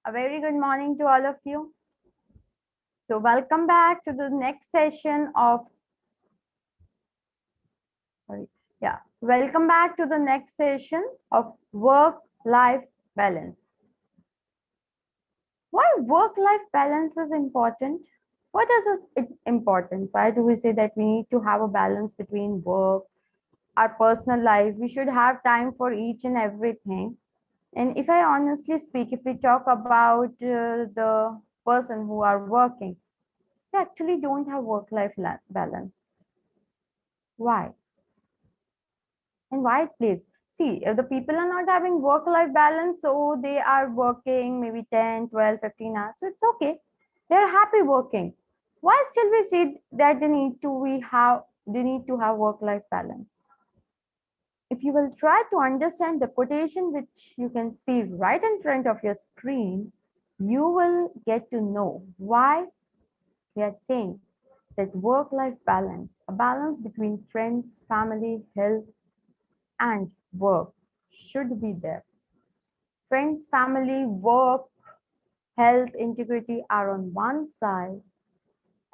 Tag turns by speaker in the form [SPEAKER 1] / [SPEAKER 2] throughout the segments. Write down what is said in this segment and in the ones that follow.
[SPEAKER 1] A very good morning to all of you. So welcome back to the next session of, sorry, yeah, welcome back to the next session of work-life balance. Why work-life balance is important? What is it important? Why do we say that we need to have a balance between work, our personal life? We should have time for each and everything. And if I honestly speak, if we talk about the person who are working, they actually don't have work-life balance. Why? And why, please? See, if the people are not having work-life balance, so they are working maybe 10, 12, 15 hours. So it's okay. They're happy working. Why still we say that they need to have work-life balance? If you will try to understand the quotation which you can see right in front of your screen, you will get to know why we are saying that work-life balance, a balance between friends, family, health, and work should be there. Friends, family, work, health, integrity are on one side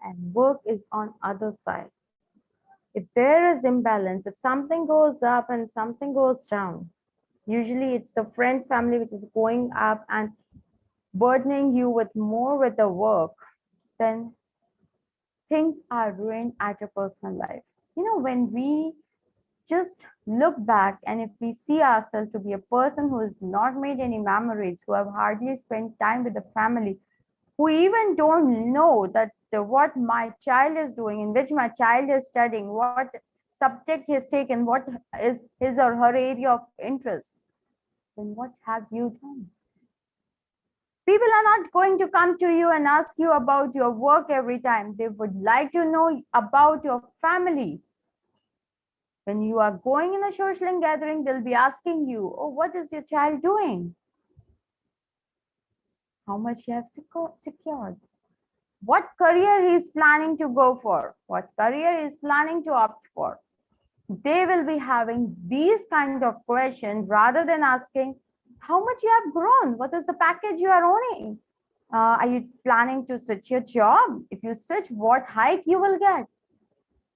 [SPEAKER 1] and work is on other side. If there is imbalance, if something goes up and something goes down, usually it's the friends, family which is going up and burdening you with more with the work, then things are ruined at your personal life. When we just look back and if we see ourselves to be a person who has not made any memories, who have hardly spent time with the family, who even don't know that what my child is doing, in which my child is studying, what subject he has taken, what is his or her area of interest, then what have you done? People are not going to come to you and ask you about your work every time. They would like to know about your family. When you are going in a social gathering, they'll be asking you, oh, what is your child doing? How much you have secured? What career he is planning to go for? What career he is planning to opt for? They will be having these kind of questions rather than asking, how much you have grown? What is the package you are owning? Are you planning to switch your job? If you switch, what hike you will get?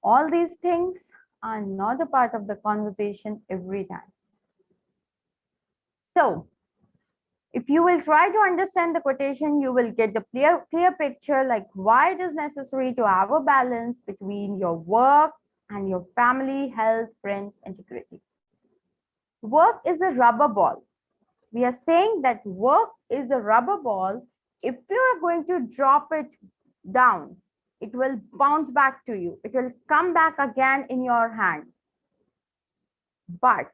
[SPEAKER 1] All these things are not a part of the conversation every time. So if you will try to understand the quotation, you will get the clear picture like why it is necessary to have a balance between your work and your family, health, friends, integrity. Work is a rubber ball. We are saying that work is a rubber ball. If you are going to drop it down, it will bounce back to you. It will come back again in your hand. But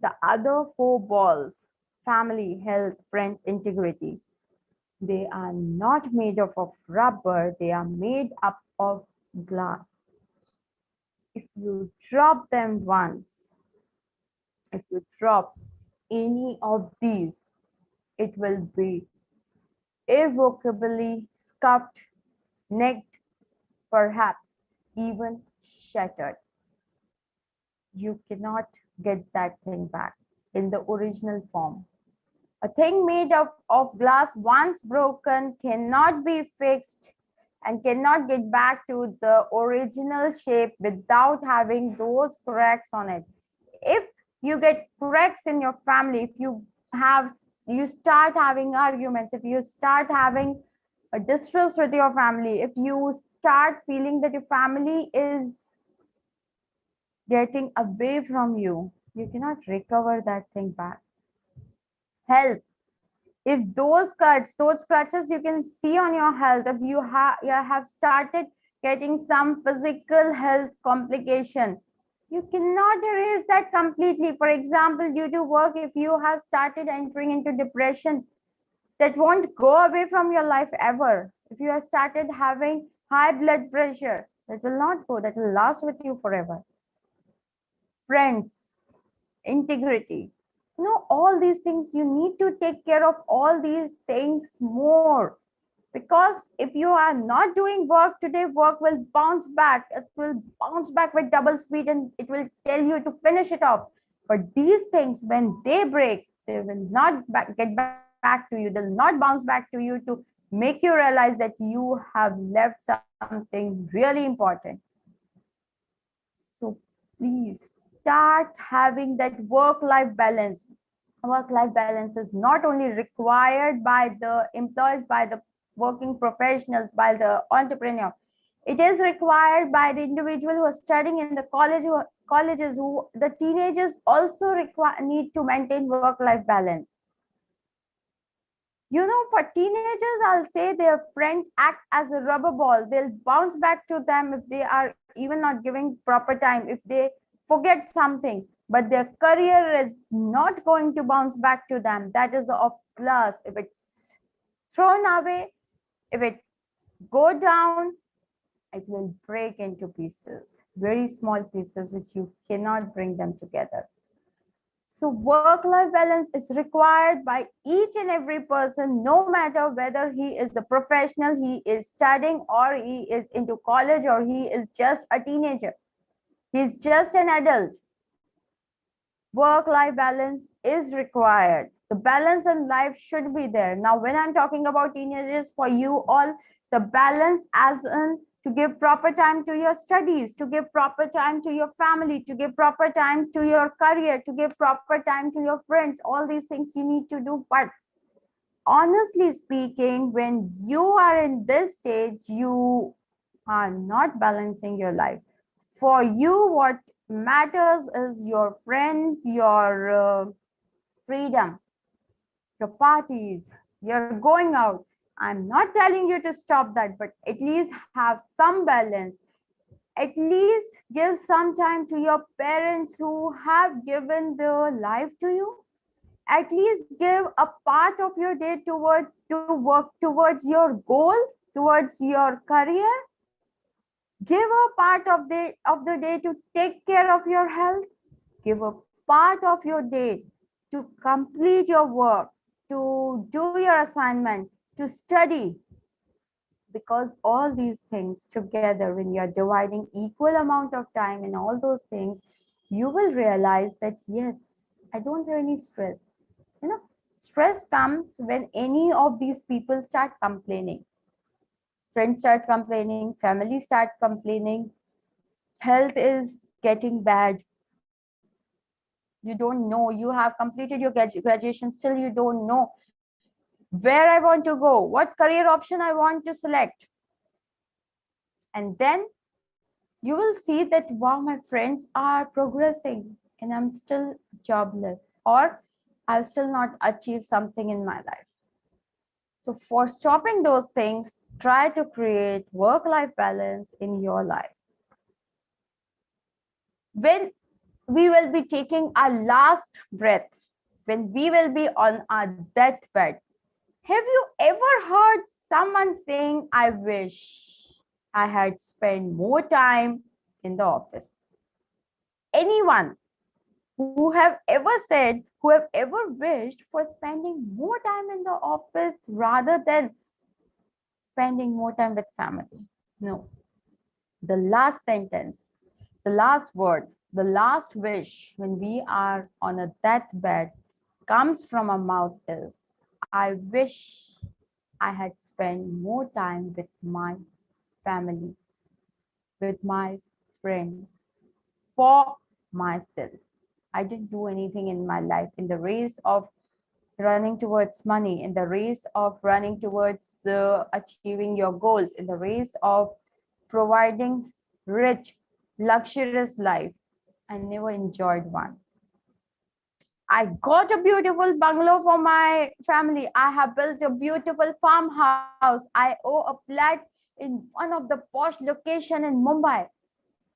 [SPEAKER 1] the other four balls, family, health, friends, integrity, they are not made of rubber, they are made up of glass. If you drop them once, if you drop any of these, it will be irrevocably scuffed, nicked, perhaps even shattered. You cannot get that thing back in the original form. A thing made of glass once broken cannot be fixed and cannot get back to the original shape without having those cracks on it. If you get cracks in your family, if you start having arguments, if you start having a distrust with your family, if you start feeling that your family is getting away from you, you cannot recover that thing back. Health. If those cuts, those scratches you can see on your health, if you have started getting some physical health complication, you cannot erase that completely. For example, due to work, if you have started entering into depression, that won't go away from your life ever. If you have started having high blood pressure, that will not go, that will last with you forever. Friends, integrity, all these things, you need to take care of all these things more, because if you are not doing work today, work will bounce back. It will bounce back with double speed and it will tell you to finish it off. But these things, when they break, They will not get back to you. They'll not bounce back to you to make you realize that you have left something really important. So please start having that work-life balance. Work-life balance is not only required by the employees, by the working professionals, by the entrepreneur. It is required by the individual who are studying in the colleges, who the teenagers also need to maintain work-life balance. You know, for teenagers, I'll say their friend act as a rubber ball. They'll bounce back to them if they are even not giving proper time, if they forget something, but their career is not going to bounce back to them. That is of plus. If it's thrown away, if it go down, it will break into pieces, very small pieces, which you cannot bring them together. So work-life balance is required by each and every person, no matter whether he is a professional, he is studying, or he is into college, or he is just a teenager. He's just an adult. Work-life balance is required. The balance in life should be there. Now, when I'm talking about teenagers, for you all, the balance as in to give proper time to your studies, to give proper time to your family, to give proper time to your career, to give proper time to your friends. All these things you need to do. But honestly speaking, when you are in this stage, you are not balancing your life. For you, what matters is your friends, your freedom, your parties, you're going out. I'm not telling you to stop that, but at least have some balance. At least give some time to your parents who have given their life to you. At least give a part of your day to work towards your goal, towards your career. Give a part of the day to take care of your health. Give a part of your day to complete your work, to do your assignment, to study. Because all these things together, when you're dividing equal amount of time in all those things, you will realize that, yes, I don't have any stress. You know, stress comes when any of these people start complaining. Friends start complaining, family start complaining, health is getting bad. You don't know, you have completed your graduation, still you don't know where I want to go, what career option I want to select. And then you will see that, wow, my friends are progressing and I'm still jobless, or I've still not achieved something in my life. So for stopping those things, try to create work-life balance in your life. When we will be taking our last breath, when we will be on our deathbed, have you ever heard someone saying, I wish I had spent more time in the office? Anyone who have ever said, who have ever wished for spending more time in the office rather than spending more time with family? No. The last sentence, the last word, the last wish when we are on a deathbed comes from our mouth is, I wish I had spent more time with my family, with my friends, for myself. I didn't do anything in my life in the race of running towards money, in the race of running towards achieving your goals, in the race of providing rich, luxurious life. I never enjoyed one. I got a beautiful bungalow for my family. I have built a beautiful farmhouse. I owe a flat in one of the posh location in Mumbai.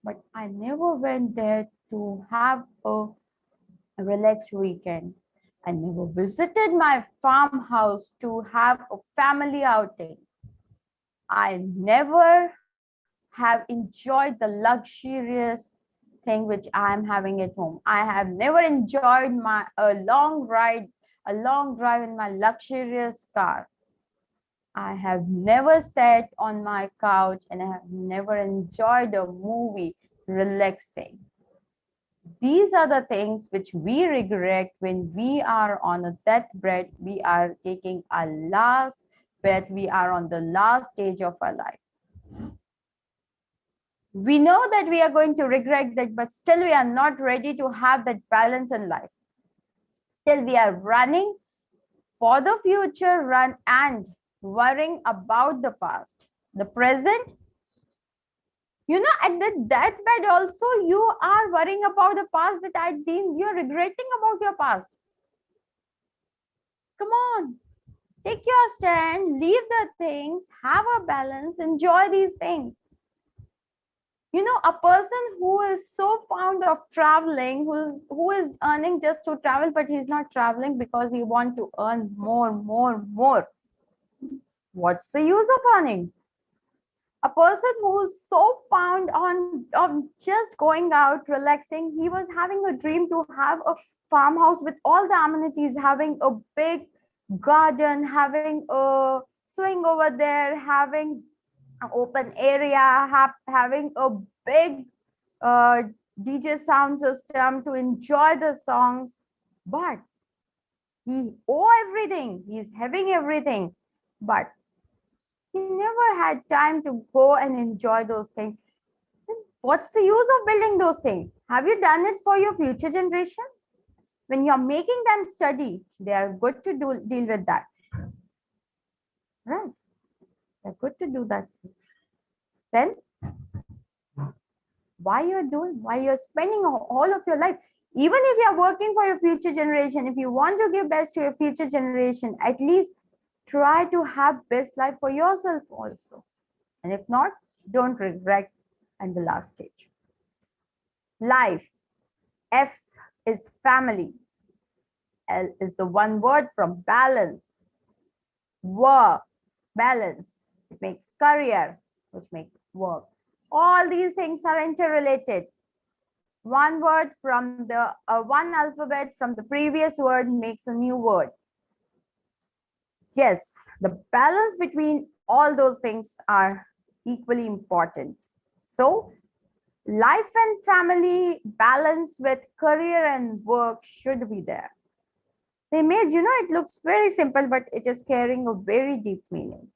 [SPEAKER 1] But I never went there to have a relaxed weekend. I never visited my farmhouse to have a family outing. I never have enjoyed the luxurious thing which I am having at home. I have never enjoyed a long ride, a long drive in my luxurious car. I have never sat on my couch and I have never enjoyed a movie relaxing. These are the things which we regret when we are on a deathbed, we are taking our last breath, we are on the last stage of our life. We know that we are going to regret that, but still we are not ready to have that balance in life. Still we are running for the future, run and worrying about the past. The present, you know, at the deathbed also, you are worrying about the past that I did. You're regretting about your past. Come on, take your stand, leave the things, have a balance, enjoy these things. You know, a person who is so fond of traveling, who is earning just to travel, but he's not traveling because he wants to earn more. What's the use of earning? A person who's so fond on just going out, relaxing, he was having a dream to have a farmhouse with all the amenities, having a big garden, having a swing over there, having an open area, having a big uh, DJ sound system to enjoy the songs. But he owe everything, he's having everything, but he never had time to go and enjoy those things. What's the use of building those things? Have you done it for your future generation? When you're making them study, they are good to deal with that. Right? They're good to do that. Then why you're spending all of your life? Even if you're working for your future generation, if you want to give best to your future generation, at least try to have best life for yourself also. And if not, don't regret at the last stage. Life. F is family. L is the one word from balance. Work, balance. It makes career, which makes work. All these things are interrelated. One word from the one alphabet from the previous word makes a new word. Yes, the balance between all those things are equally important. So life and family balance with career and work should be there. The image, you know, it looks very simple, but it is carrying a very deep meaning.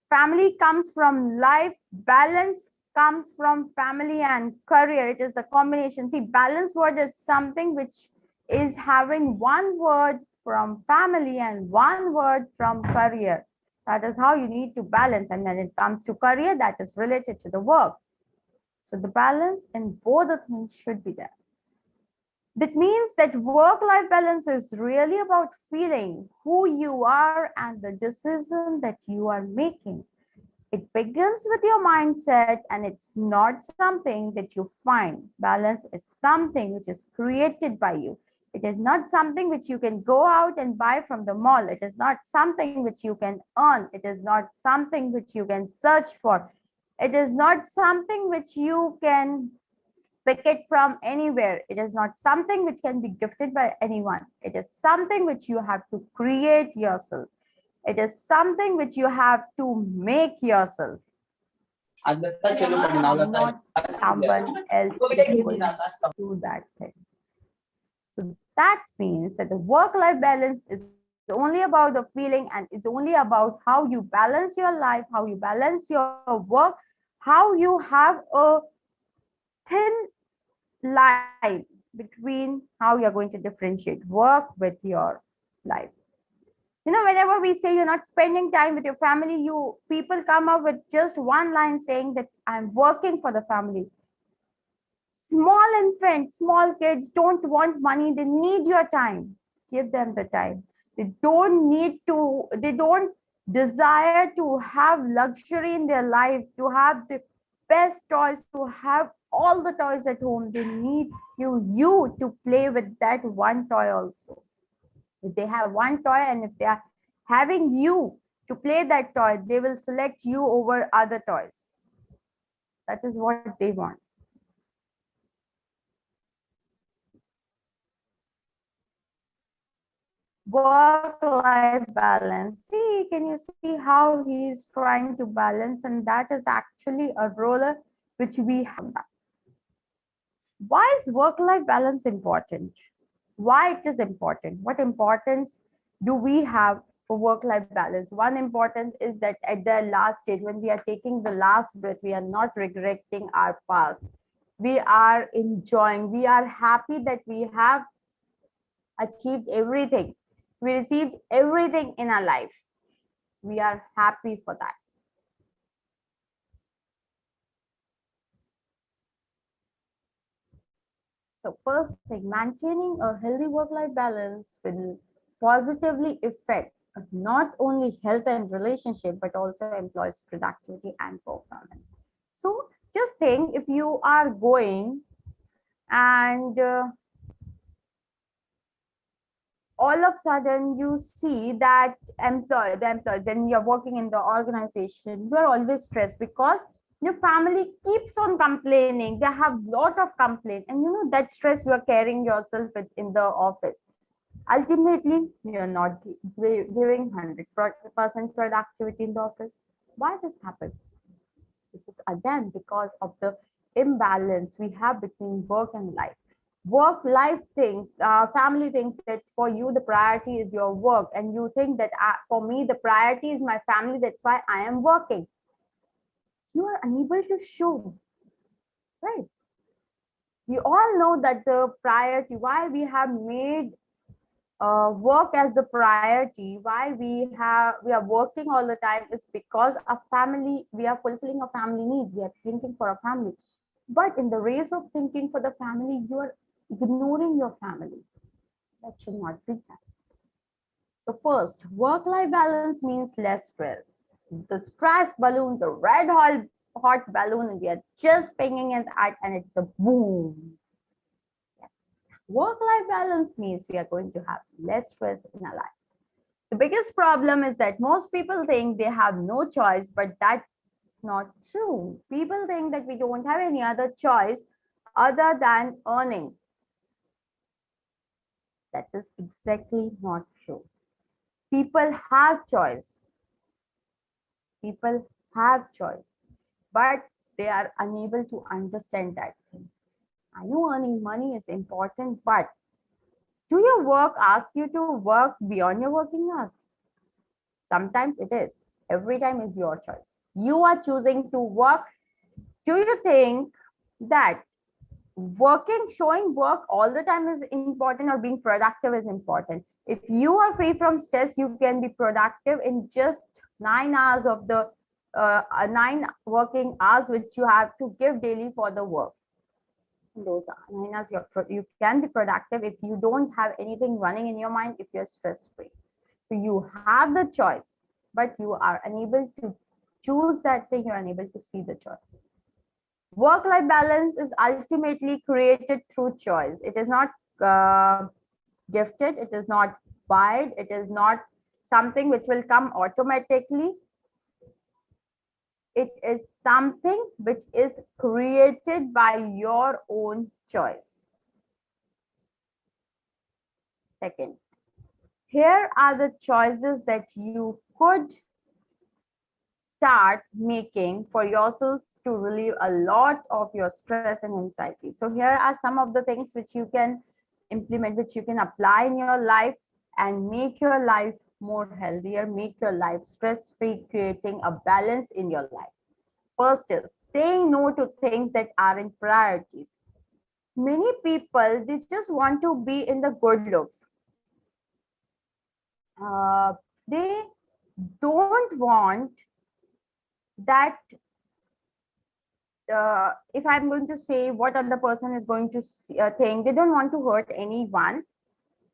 [SPEAKER 1] Family comes from life, balance comes from family and career. It is the combination. See, balance word is something which is having one word from family and one word from career. That is how you need to balance. And when it comes to career, that is related to the work. So the balance in both the things should be there. That means that work-life balance is really about feeling who you are and the decision that you are making. It begins with your mindset, and it's not something that you find. Balance is something which is created by you. It is not something which you can go out and buy from the mall. It is not something which you can earn. It is not something which you can search for. It is not something which you can pick it from anywhere. It is not something which can be gifted by anyone. It is something which you have to create yourself. It is something which you have to make yourself. Not someone else is going to do that thing. So that means that the work-life balance is only about the feeling and is only about how you balance your life, how you balance your work, how you have a thin line between how you're going to differentiate work with your life. You know, whenever we say you're not spending time with your family, you people come up with just one line saying that I'm working for the family. Small infants, small kids don't want money, they need your time. Give them the time. They don't desire to have luxury in their life, to have the best toys, to have all the toys at home. They need you to play with that one toy also. If they have one toy and if they are having you to play that toy, they will select you over other toys. That is what they want. Work-life balance. See, can you see how he's trying to balance? And that is actually a roller which we have. Why is work-life balance important? Why it is important? What importance do we have for work-life balance? One importance is that at the last stage, when we are taking the last breath, we are not regretting our past. We are enjoying. We are happy that we have achieved everything. We received everything in our life. We are happy for that. So first thing, maintaining a healthy work-life balance will positively affect not only health and relationship, but also employees' productivity and performance. So just think if you are going and all of a sudden you see that the employee, then you're working in the organization, you're always stressed because your family keeps on complaining. They have lot of complaint, and you know that stress you're carrying yourself with in the office. Ultimately, you're not giving 100% productivity in the office. Why this happened? This is again because of the imbalance we have between work and life. Work life things, family thinks that for you the priority is your work, and you think that for me the priority is my family. That's why I am working. You are unable to show, right? We all know that the priority, why we have made work as the priority, why we are working all the time, is because a family, we are fulfilling a family need, we are thinking for a family. But in the race of thinking for the family, you are ignoring your family. That should not be done. So first, work-life balance means less stress. The stress balloon, the red hot balloon, we are just pinging it at, and it's a boom. Yes. Work-life balance means we are going to have less stress in our life. The biggest problem is that most people think they have no choice, but that's not true. People think that we don't have any other choice other than earning. That is exactly not true. People have choice. People have choice, but they are unable to understand that thing. I know earning money is important, but do your work ask you to work beyond your working hours? Sometimes it is. Every time is your choice. You are choosing to work. Do you think that working, showing work all the time is important, or being productive is important? If you are free from stress, you can be productive in just 9 hours of the 9 working hours which you have to give daily for the work. Those 9 hours you can be productive if you don't have anything running in your mind, if you're stress free. So you have the choice, but you are unable to choose that thing. You're unable to see the choice. Work-life balance is ultimately created through choice. It is not uh, gifted. It is not buyed. It is not something which will come automatically. It is something which is created by your own choice. Second, here are the choices that you could start making for yourself to relieve a lot of your stress and anxiety. So here are some of the things which you can implement, which you can apply in your life and make your life more healthier, make your life stress-free, creating a balance in your life. First is saying no to things that aren't priorities. Many people, they just want to be in the good looks. They don't want that if I'm going to say what other person is going to think, they don't want to hurt anyone.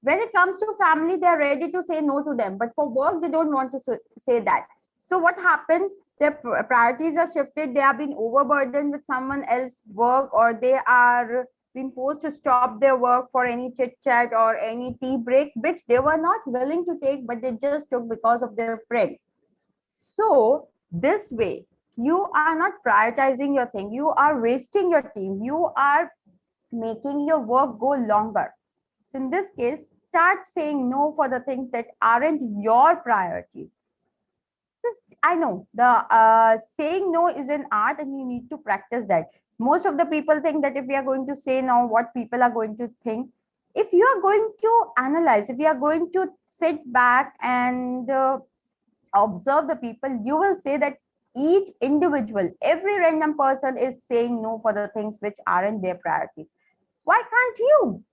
[SPEAKER 1] When it comes to family, they're ready to say no to them, but for work, they don't want to say that. So what happens? Their priorities are shifted. They have been overburdened with someone else's work, or they are being forced to stop their work for any chit chat or any tea break, which they were not willing to take, but they just took because of their friends. So this way, you are not prioritizing your thing. You are wasting your team. You are making your work go longer. So in this case, start saying no for the things that aren't your priorities. This, I know the saying no is an art, and you need to practice that. Most of the people think that if we are going to say no, what people are going to think. If you are going to analyze, if you are going to sit back and observe the people, you will say that each individual, every random person is saying no for the things which aren't their priorities. Why can't you?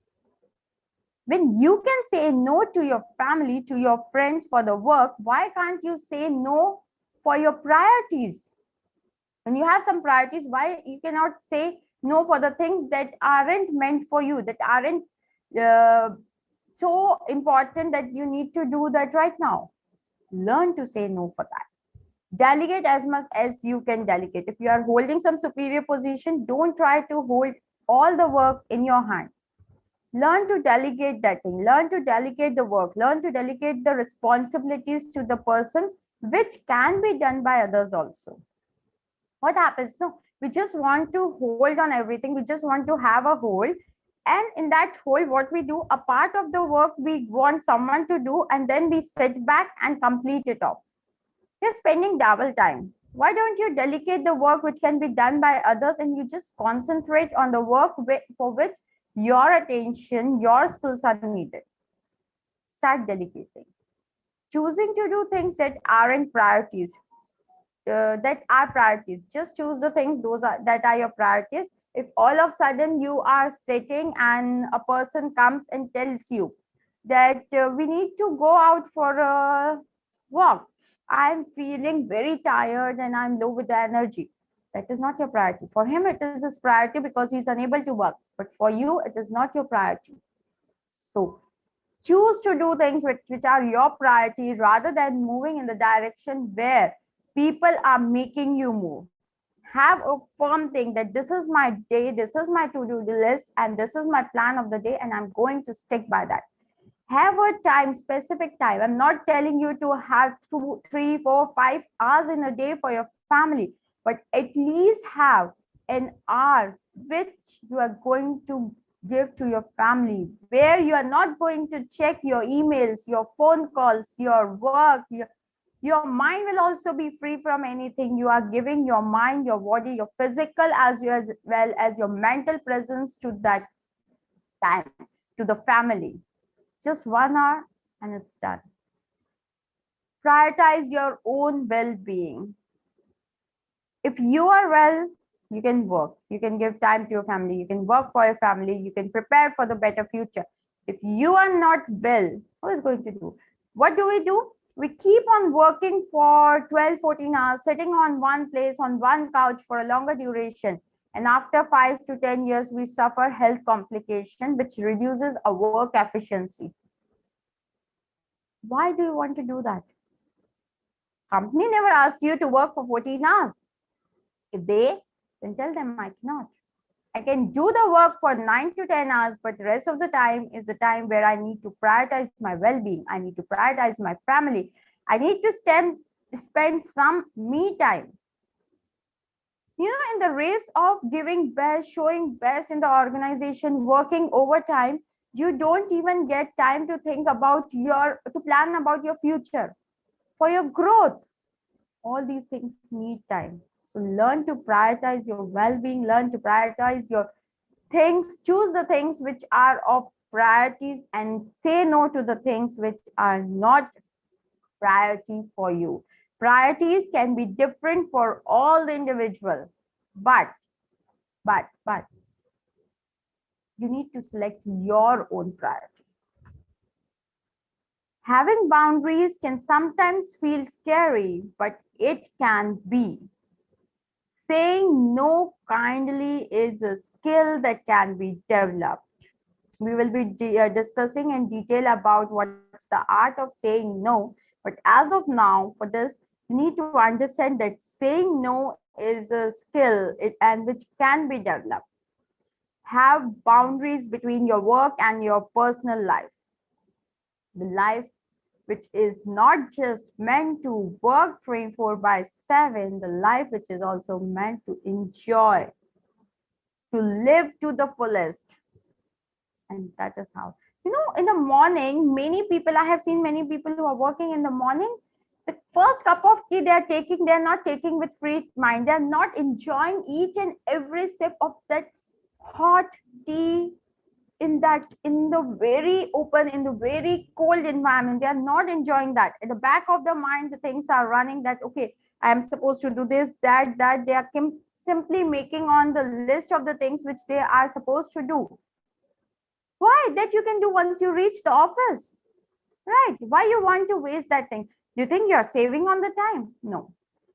[SPEAKER 1] When you can say no to your family, to your friends for the work, why can't you say no for your priorities? When you have some priorities, why you cannot say no for the things that aren't meant for you, that aren't uh, so important that you need to do that right now? Learn to say no for that. Delegate as much as you can delegate. If you are holding some superior position, don't try to hold all the work in your hand. Learn to delegate that thing. Learn to delegate the work. Learn to delegate the responsibilities to the person, which can be done by others also. What happens? No, we just want to hold on everything. We just want to have a hold. And in that hold, what we do, a part of the work we want someone to do, and then we sit back and complete it off. You're spending double time. Why don't you delegate the work which can be done by others, and you just concentrate on the work for which your attention, your skills are needed? Start delegating. Choosing to do things that aren't priorities, that are priorities. Just choose the things those are that are your priorities. If all of a sudden you are sitting and a person comes and tells you that we need to go out for a walk, I'm feeling very tired and I'm low with the energy. That is not your priority. For him, it is his priority because he's unable to work. But for you, it is not your priority. So choose to do things which are your priority rather than moving in the direction where people are making you move. Have a firm thing that this is my day, this is my to-do list, and this is my plan of the day, and I'm going to stick by that. Have a time, specific time. I'm not telling you to have 2, 3, 4, 5 hours in a day for your family, but at least have an hour which you are going to give to your family, where you are not going to check your emails, your phone calls, your work. Your mind will also be free from anything. You are giving your mind, your body, your physical as well as your mental presence to that time, to the family. Just 1 hour and it's done. Prioritize your own well-being. If you are well, you can work. You can give time to your family. You can work for your family. You can prepare for the better future. If you are not well, who is going to do? What do? We keep on working for 12, 14 hours, sitting on one place, on one couch for a longer duration. And after 5 to 10 years, we suffer health complication, which reduces our work efficiency. Why do you want to do that? Company never asked you to work for 14 hours. If they, then tell them I cannot. I can do the work for 9 to 10 hours, but the rest of the time is the time where I need to prioritize my well-being. I need to prioritize my family. I need to spend some me time. You know, in the race of giving best, showing best in the organization, working overtime, you don't even get time to think about to plan about your future, for your growth. All these things need time. So learn to prioritize your well-being, learn to prioritize your things, choose the things which are of priorities and say no to the things which are not priority for you. Priorities can be different for all the individual, but you need to select your own priority. Having boundaries can sometimes feel scary, but it can be. Saying no kindly is a skill that can be developed. We will be discussing in detail about what's the art of saying no. But as of now, for this, you need to understand that saying no is a skill and which can be developed. Have boundaries between your work and your personal life. The life which is not just meant to work 24 by 7, the life which is also meant to enjoy, to live to the fullest. And that is how, in the morning, many people, I have seen many people who are working in the morning, The first cup of tea they're not taking with free mind. They're not enjoying each and every sip of that hot tea in the very open, in the very cold environment. They are not enjoying that. At the back of the mind, the things are running that, okay, I am supposed to do this, that. They are simply making on the list of the things which they are supposed to do. Why? That you can do once you reach the office, right? Why you want to waste that thing? Do you think you're saving on the time? No.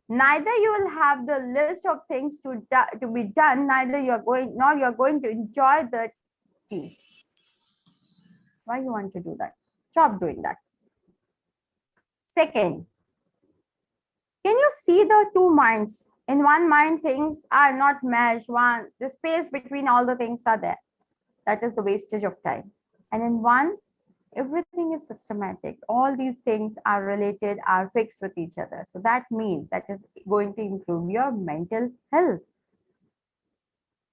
[SPEAKER 1] Neither you will have the list of things to be done, neither you're going, nor you're going to enjoy the tea. Why you want to do that? Stop doing that. Second, can you see the two minds? In one mind, things are not meshed. One, the space between all the things are there. That is the wastage of time. And in one, everything is systematic. All these things are related, are fixed with each other. So that means that is going to improve your mental health.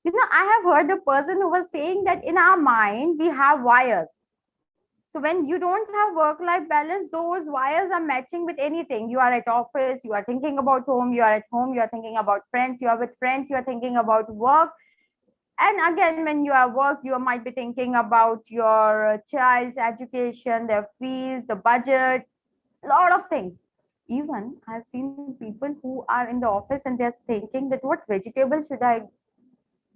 [SPEAKER 1] You know, I have heard a person who was saying that in our mind, we have wires. So when you don't have work-life balance, those wires are matching with anything. You are at office, you are thinking about home, you are at home, you are thinking about friends, you are with friends, you are thinking about work. And again, when you are work, you might be thinking about your child's education, their fees, the budget, a lot of things. Even I've seen people who are in the office and they're thinking that what vegetable should I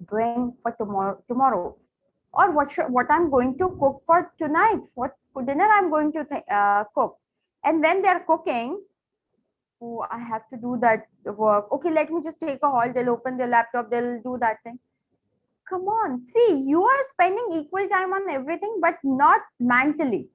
[SPEAKER 1] bring for tomorrow, or what I'm going to cook for tonight, what dinner I'm going to cook. And when they're cooking, oh, I have to do that work. Okay, let me just take a hold. They'll open their laptop, they'll do that thing. Come on, see, you are spending equal time on everything, but not mentally.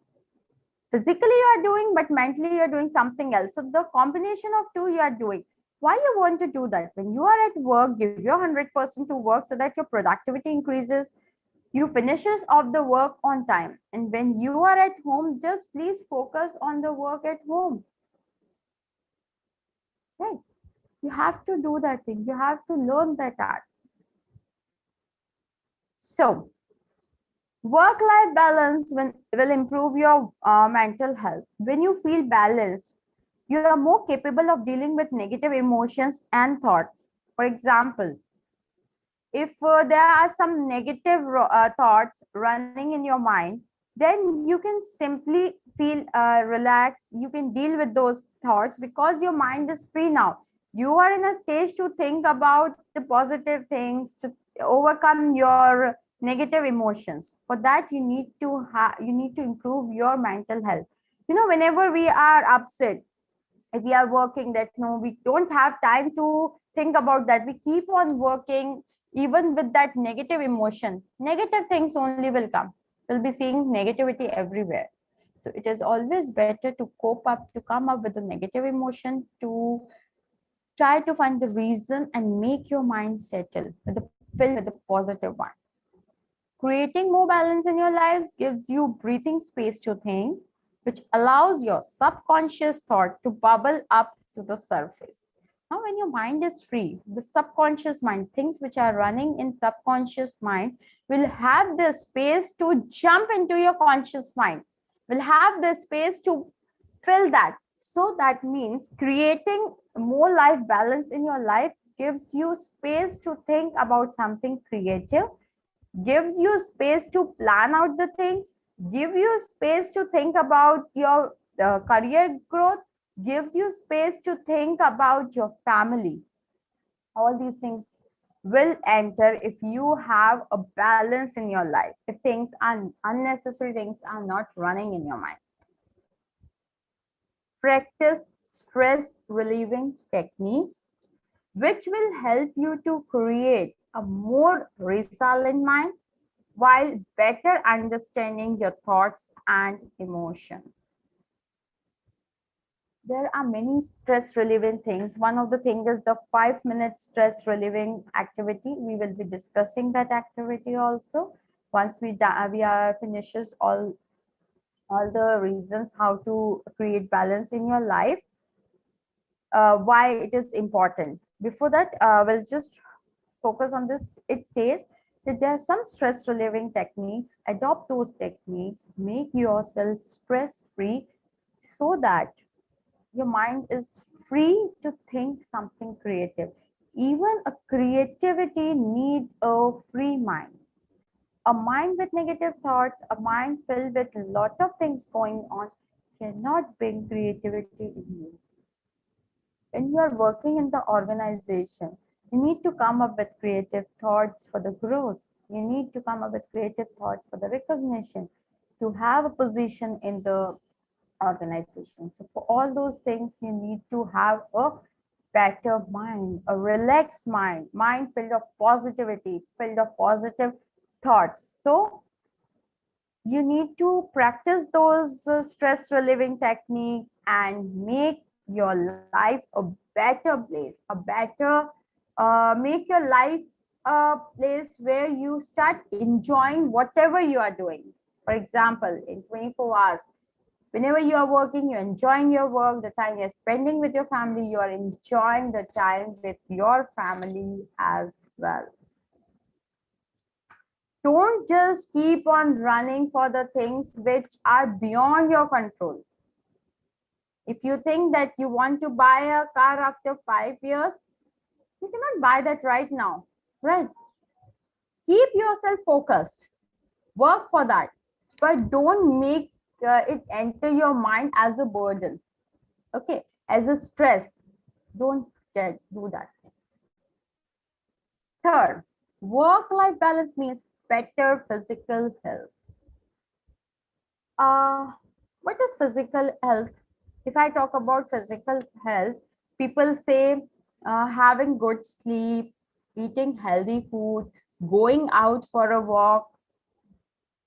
[SPEAKER 1] Physically you are doing, but mentally you're doing something else. So the combination of two you are doing. Why you want to do that? When you are at work, give your 100% to work so that your productivity increases. You finishes off the work on time. And when you are at home, just please focus on the work at home. Right? You have to do that thing. You have to learn that art. So work-life balance will improve your mental health. When you feel balanced, you are more capable of dealing with negative emotions and thoughts. For example, if there are some negative thoughts running in your mind, then you can simply feel relaxed. You can deal with those thoughts because your mind is free now. You are in a stage to think about the positive things, to overcome your negative emotions. For that, you need to improve your mental health. You know, whenever we are upset, if we are working, that no, we don't have time to think about that, we keep on working. Even with that negative emotion, negative things only will come. We'll be seeing negativity everywhere. So it is always better to cope up, to come up with a negative emotion, to try to find the reason and make your mind settle with the filled with the positive ones. Creating more balance in your lives gives you breathing space to think, which allows your subconscious thought to bubble up to the surface. Now, when your mind is free, the subconscious mind, things which are running in subconscious mind, will have the space to jump into your conscious mind, will have the space to fill that. So that means creating more life balance in your life gives you space to think about something creative, gives you space to plan out the things, give you space to think about your career growth, gives you space to think about your family. All these things will enter if you have a balance in your life, if things are unnecessary, things are not running in your mind. Practice stress relieving techniques which will help you to create a more resilient mind while better understanding your thoughts and emotion. There are many stress relieving things. One of the things is the 5-minute stress relieving activity. We will be discussing that activity also once we are finishes all the reasons how to create balance in your life, why it is important. Before that, we'll just focus on this. It says that there are some stress relieving techniques. Adopt those techniques, make yourself stress free so that your mind is free to think something creative. Even a creativity needs a free mind. A mind with negative thoughts, a mind filled with a lot of things going on, cannot bring creativity in you. When you are working in the organization, you need to come up with creative thoughts for the growth. You need to come up with creative thoughts for the recognition, to have a position in the organization. So for all those things, you need to have a better mind, a relaxed mind, mind filled of positivity, filled of positive thoughts. So you need to practice those stress relieving techniques and make your life a better place, a better, make your life a place where you start enjoying whatever you are doing. For example, in 24 hours, whenever you are working, you're enjoying your work. The time you're spending with your family, you are enjoying the time with your family as well. Don't just keep on running for the things which are beyond your control. If you think that you want to buy a car after 5 years, you cannot buy that right now, right? Keep yourself focused, work for that, but don't make it enter your mind as a burden, okay, as a stress. Don't do that. Third, work-life balance means better physical health. Uh, what is physical health? If I talk about physical health, people say having good sleep, eating healthy food, going out for a walk,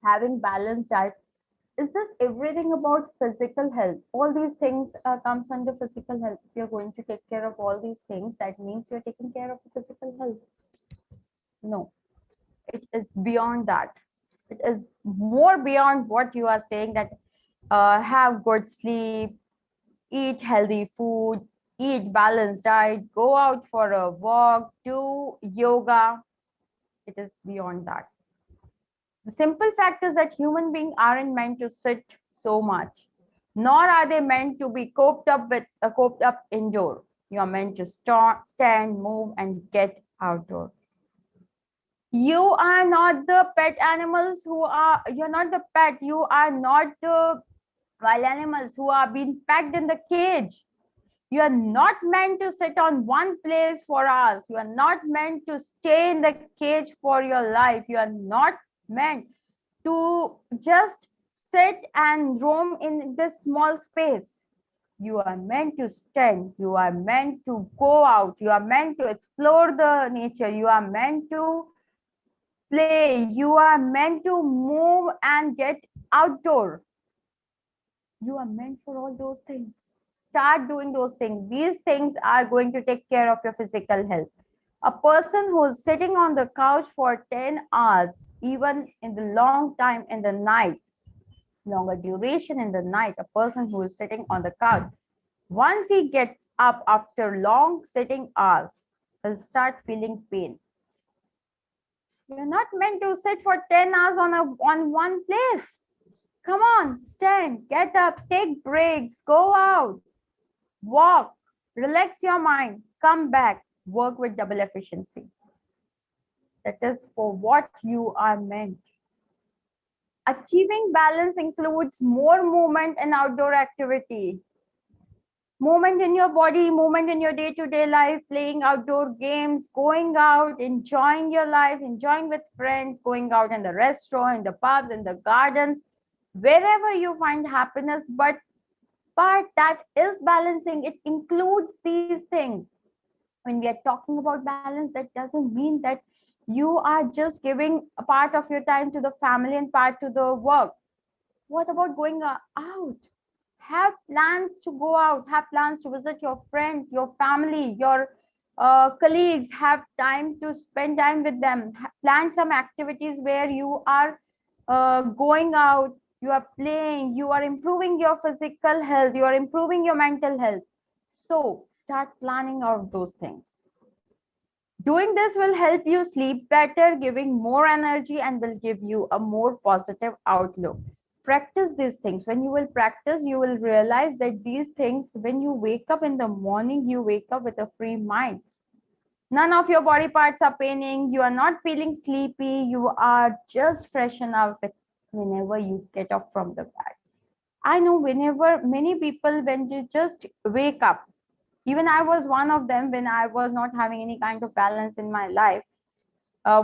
[SPEAKER 1] having balanced diet. Is this everything about physical health? All these things comes under physical health. If you're going to take care of all these things, that means you're taking care of the physical health. No, it is beyond that. It is more beyond what you are saying, that have good sleep, eat healthy food, eat balanced diet, go out for a walk, do yoga. It is beyond that. The simple fact is that human beings aren't meant to sit so much, nor are they meant to be coped up indoor. You are meant to start, stand, move, and get outdoor. You are not the pet animals who are, you're not the pet, you are not the wild animals who are being packed in the cage. You are not meant to sit on one place for hours. You are not meant to stay in the cage for your life. You are not meant to just sit and roam in this small space. You are meant to stand. You are meant to go out. You are meant to explore the nature. You are meant to play. You are meant to move and get outdoor. You are meant for all those things. Start doing those things. These things are going to take care of your physical health. A person who is sitting on the couch for 10 hours, even in the long time in the night, longer duration in the night, a person who is sitting on the couch, once he gets up after long sitting hours, will start feeling pain. You're not meant to sit for 10 hours on one place. Come on, stand, get up, take breaks, go out, walk, relax your mind, come back, work with double efficiency. That is for what you are meant. Achieving balance includes more movement and outdoor activity. Movement in your body, movement in your day-to-day life, playing outdoor games, going out, enjoying your life, enjoying with friends, going out in the restaurant, in the pubs, in the gardens, wherever you find happiness, but that is balancing. It includes these things. When we are talking about balance, that doesn't mean that you are just giving a part of your time to the family and part to the work. What about going out? Have plans to go out, have plans to visit your friends, your family, your colleagues, have time to spend time with them, plan some activities where you are going out, you are playing, you are improving your physical health, you are improving your mental health. So start planning out those things. Doing this will help you sleep better, giving more energy, and will give you a more positive outlook. practice these things. When you will practice, you will realize that these things, when you wake up in the morning, you wake up with a free mind. None of your body parts are paining. You are not feeling sleepy. You are just freshen out whenever you get up from the bed. I know whenever many people, when you just wake up, even I was one of them when I was not having any kind of balance in my life.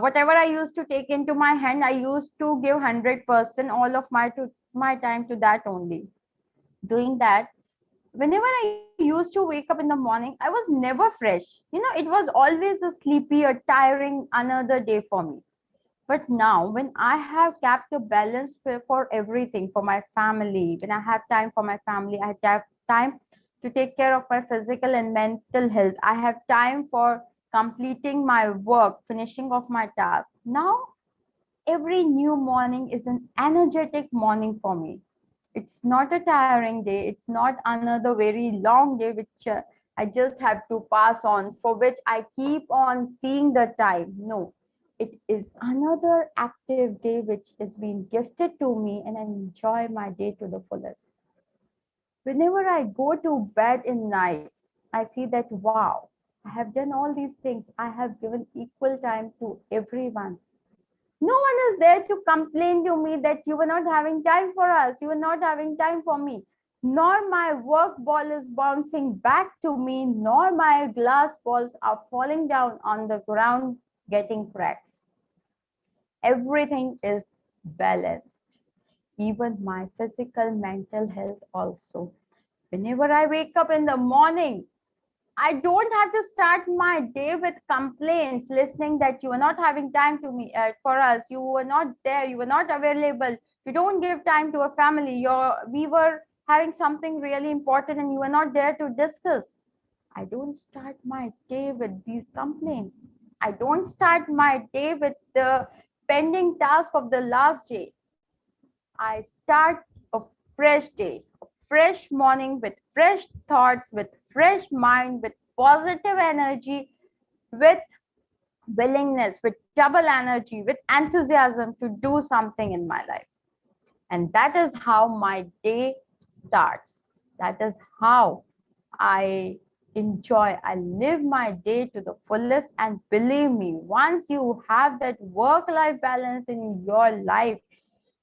[SPEAKER 1] Whatever I used to take into my hand, I used to give 100% all of my time to that only. Doing that, whenever I used to wake up in the morning, I was never fresh. It was always a sleepy or tiring another day for me. But now, when I have kept a balance for everything, for my family, when I have time for my family, I have time to take care of my physical and mental health. I have time for completing my work, finishing off my tasks. Now, every new morning is an energetic morning for me. It's not a tiring day. It's not another very long day, which I just have to pass on, for which I keep on seeing the time. No, it is another active day which is being gifted to me, and I enjoy my day to the fullest. Whenever I go to bed in night, I see that, wow, I have done all these things. I have given equal time to everyone. No one is there to complain to me that you were not having time for us, you were not having time for me, nor my work ball is bouncing back to me, nor my glass balls are falling down on the ground getting cracks. Everything is balanced, even my physical, mental health also. Whenever I wake up in the morning, I don't have to start my day with complaints, listening that you are not having time to me for us. You were not there. You were not available. You don't give time to a family. We were having something really important and you were not there to discuss. I don't start my day with these complaints. I don't start my day with the pending task of the last day. I start a fresh day, a fresh morning with fresh thoughts, with fresh mind, with positive energy, with willingness, with double energy, with enthusiasm to do something in my life. And that is how my day starts. That is how I I live my day to the fullest. And believe me, once you have that work-life balance in your life,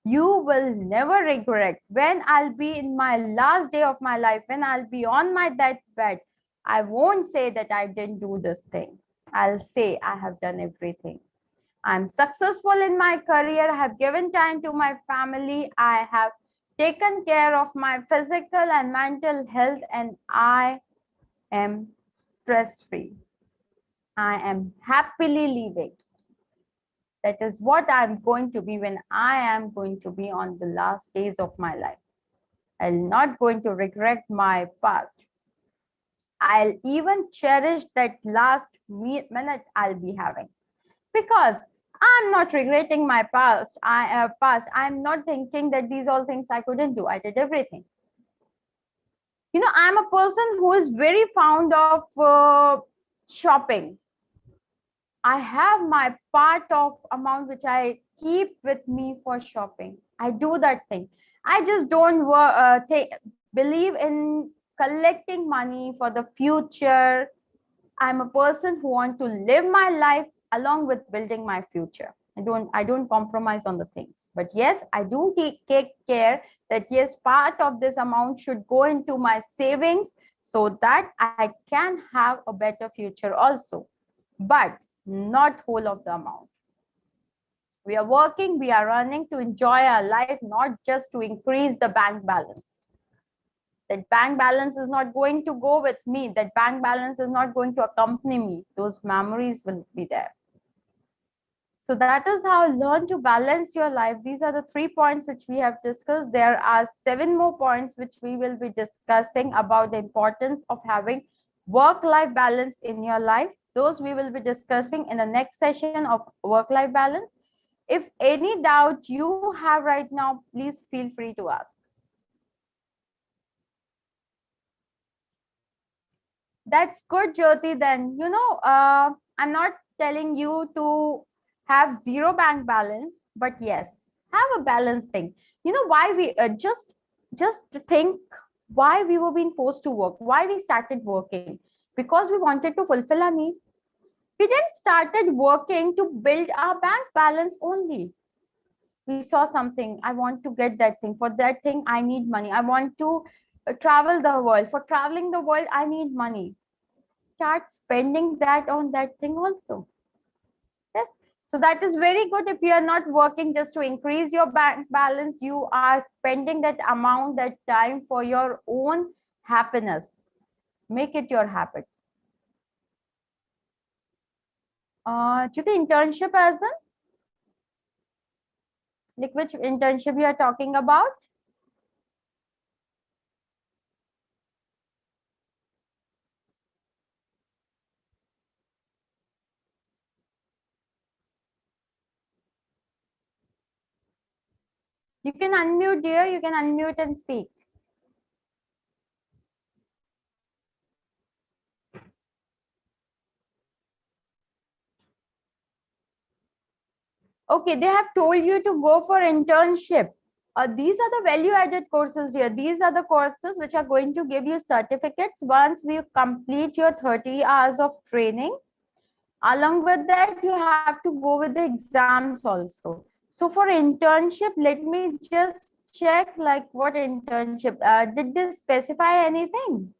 [SPEAKER 1] you will never regret. When I'll be in my last day of my life, when I'll be on my deathbed, I won't say that I didn't do this thing. I'll say I have done everything. I'm successful in my career. I have given time to my family. I have taken care of my physical and mental health, and I am stress free. I am happily living. That is what I'm going to be when I am going to be on the last days of my life. I'm not going to regret my past. I'll even cherish that last minute I'll be having, because I'm not regretting my past. I'm not thinking that these all things I couldn't do. I did everything. I'm a person who is very fond of shopping. I have my part of amount which I keep with me for shopping. I do that thing. I just don't believe in collecting money for the future. I'm a person who want to live my life along with building my future. I don't compromise on the things. But yes, I do take care that yes, part of this amount should go into my savings so that I can have a better future also. But not whole of the amount. We are working, we are running to enjoy our life, not just to increase the bank balance. That bank balance is not going to go with me. That bank balance is not going to accompany me. Those memories will be there. So that is how learn to balance your life. These are the 3 points which we have discussed. There are 7 more points which we will be discussing about the importance of having work-life balance in your life. Those we will be discussing in the next session of work-life balance. If any doubt you have right now, please feel free to ask. That's good, Jyoti. Then, I'm not telling you to have zero bank balance, but yes, have a balanced thing. You know why we just think why we were being forced to work, why we started working, because we wanted to fulfill our needs. We then started working to build our bank balance only. We saw something, I want to get that thing, for that thing I need money, I want to travel the world, for traveling the world I need money. Start spending that on that thing also. Yes. So that is very good. If you are not working just to increase your bank balance, you are spending that amount, that time for your own happiness. Make it your habit. To the internship as in, like which internship you are talking about? You can unmute, dear. You can unmute and speak. Okay, they have told you to go for internship. These are the value added courses here. These are the courses which are going to give you certificates once we complete your 30 hours of training. Along with that, you have to go with the exams also. So for internship, let me just check like what internship. Did they specify anything?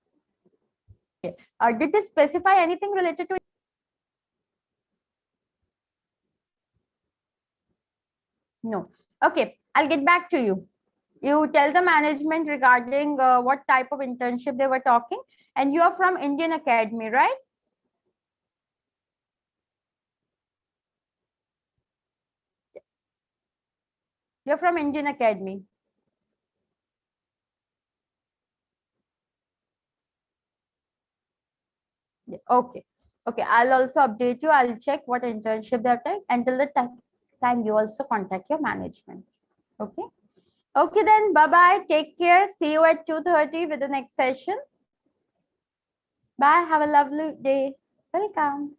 [SPEAKER 1] Did they specify anything related to? No. Okay, I'll get back to you. You tell the management regarding what type of internship they were talking, and you are from Indian Academy, right? You're from Indian Academy. Yeah, okay. Okay, I'll also update you. I'll check what internship they're taking. Until the time you also contact your management. Okay. Okay, then bye bye. Take care. See you at 2:30 with the next session. Bye. Have a lovely day. Welcome.